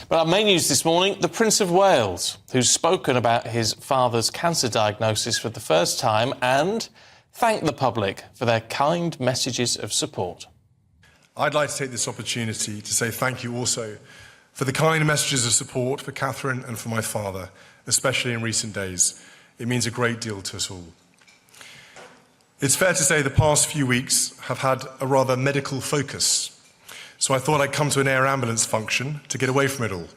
But our main news this morning, the Prince of Wales, who's spoken about his father's cancer diagnosis for the first time and thanked the public for their kind messages of support. I'd like to take this opportunity to say thank you also for the kind messages of support for Catherine and for my father, especially in recent days. It means a great deal to us all. It's fair to say the past few weeks have had a rather medical focus, so I thought I'd come to an air ambulance function to get away from it all.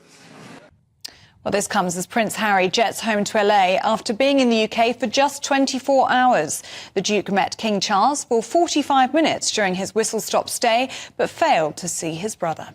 Well, this comes as Prince Harry jets home to LA after being in the UK for just 24 hours. The Duke met King Charles for 45 minutes during his whistle-stop stay, but failed to see his brother.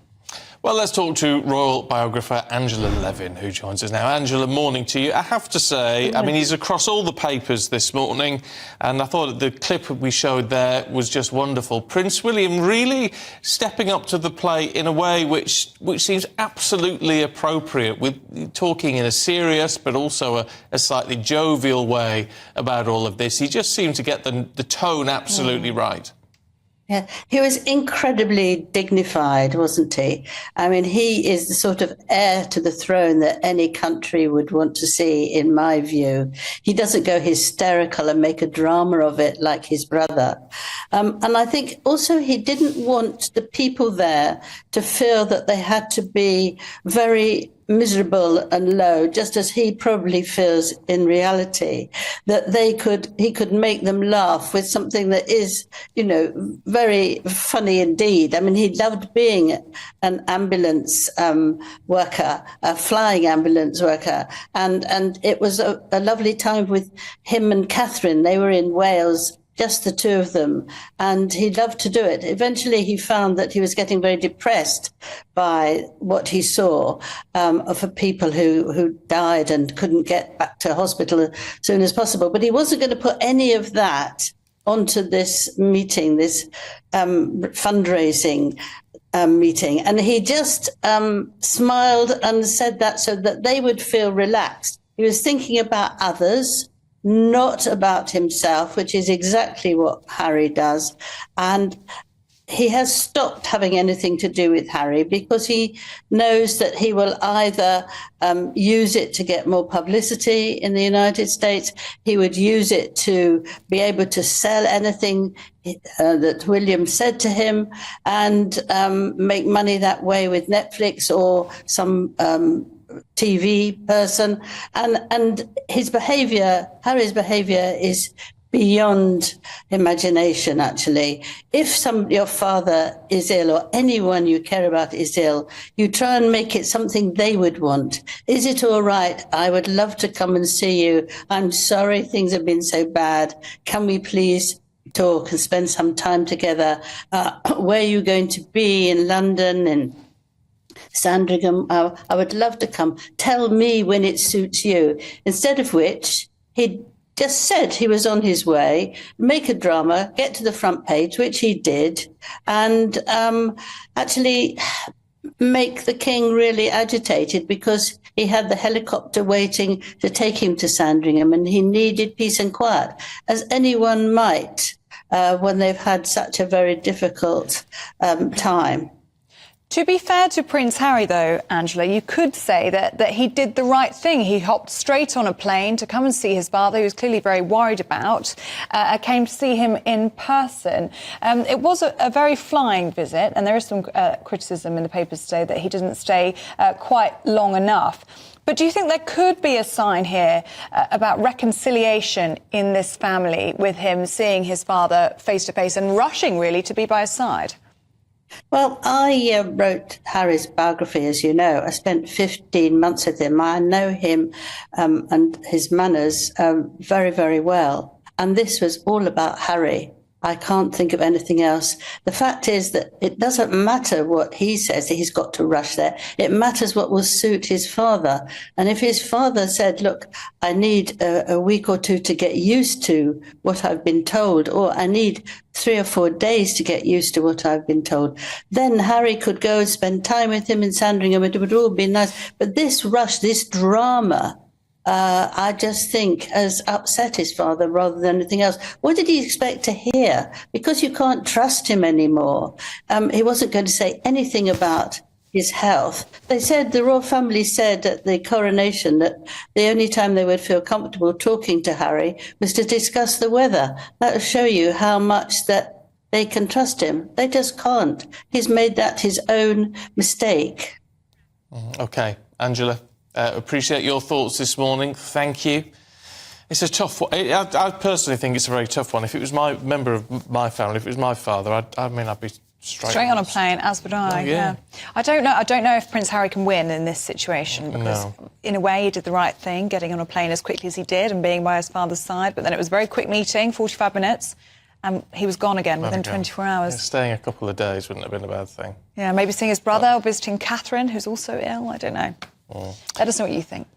Well, let's talk to royal biographer Angela Levin, who joins us now. Angela, morning to you. I have to say, I mean, he's across all the papers this morning, and I thought the clip we showed there was just wonderful. Prince William really stepping up to the plate in a way which seems absolutely appropriate, with talking in a serious but also a slightly jovial way about all of this. He just seemed to get the tone absolutely right. Yeah, he was incredibly dignified, wasn't he? I mean, he is the sort of heir to the throne that any country would want to see, in my view. He doesn't go hysterical and make a drama of it like his brother. And I think also he didn't want the people there to feel that they had to be very miserable and low, just as he probably feels in reality, that he could make them laugh with something that is, you know, very funny indeed. I mean, he loved being an ambulance worker, a flying ambulance worker, and it was a lovely time with him and Catherine. They were in Wales, just the two of them, and he loved to do it. Eventually, he found that he was getting very depressed by what he saw of people who died and couldn't get back to hospital as soon as possible. But he wasn't going to put any of that onto this meeting, this fundraising meeting. And he just smiled and said that so that they would feel relaxed. He was thinking about others, not about himself, which is exactly what Harry does. And he has stopped having anything to do with Harry because he knows that he will either use it to get more publicity in the United States, he would use it to be able to sell anything that William said to him and make money that way with Netflix or some TV person, and his behaviour, Harry's behaviour, is beyond imagination, actually. If your father is ill or anyone you care about is ill, you try and make it something they would want. Is it all right? I would love to come and see you. I'm sorry things have been so bad. Can we please talk and spend some time together? Where are you going to be in London and Sandringham? I would love to come. Tell me when it suits you. Instead of which, he just said he was on his way, make a drama, get to the front page, which he did, and actually make the king really agitated because he had the helicopter waiting to take him to Sandringham and he needed peace and quiet, as anyone might when they've had such a very difficult time. To be fair to Prince Harry, though, Angela, you could say that he did the right thing. He hopped straight on a plane to come and see his father, who was clearly very worried about, came to see him in person. It was a very flying visit, and there is some criticism in the papers today that he didn't stay quite long enough. But do you think there could be a sign here about reconciliation in this family, with him seeing his father face to face and rushing, really, to be by his side? Well, I wrote Harry's biography, as you know. I spent 15 months with him. I know him and his manners very, very well. And this was all about Harry. I can't think of anything else. The fact is that it doesn't matter what he says, that he's got to rush there. It matters what will suit his father. And if his father said, look, I need a week or two to get used to what I've been told, or I need 3 or 4 days to get used to what I've been told, then Harry could go and spend time with him in Sandringham. It would all be nice. But this rush, this drama, I just think has upset his father rather than anything else. What did he expect to hear? Because you can't trust him anymore. He wasn't going to say anything about his health. They said, the royal family said at the coronation that the only time they would feel comfortable talking to Harry was to discuss the weather. That will show you how much that they can trust him. They just can't. He's made that his own mistake. OK, Angela, appreciate your thoughts this morning. Thank you. It's a tough one. I personally think it's a very tough one. If it was my member of my family, if it was my father, I'd be straight on a plane, as would I. Oh, yeah. I don't know if Prince Harry can win in this situation, because in a way he did the right thing, getting on a plane as quickly as he did and being by his father's side. But then it was a very quick meeting, 45 minutes, and he was gone again within 24 hours. Yeah, staying a couple of days wouldn't have been a bad thing. Yeah, maybe seeing his brother or visiting Catherine, who's also ill. I don't know. Let us know what you think.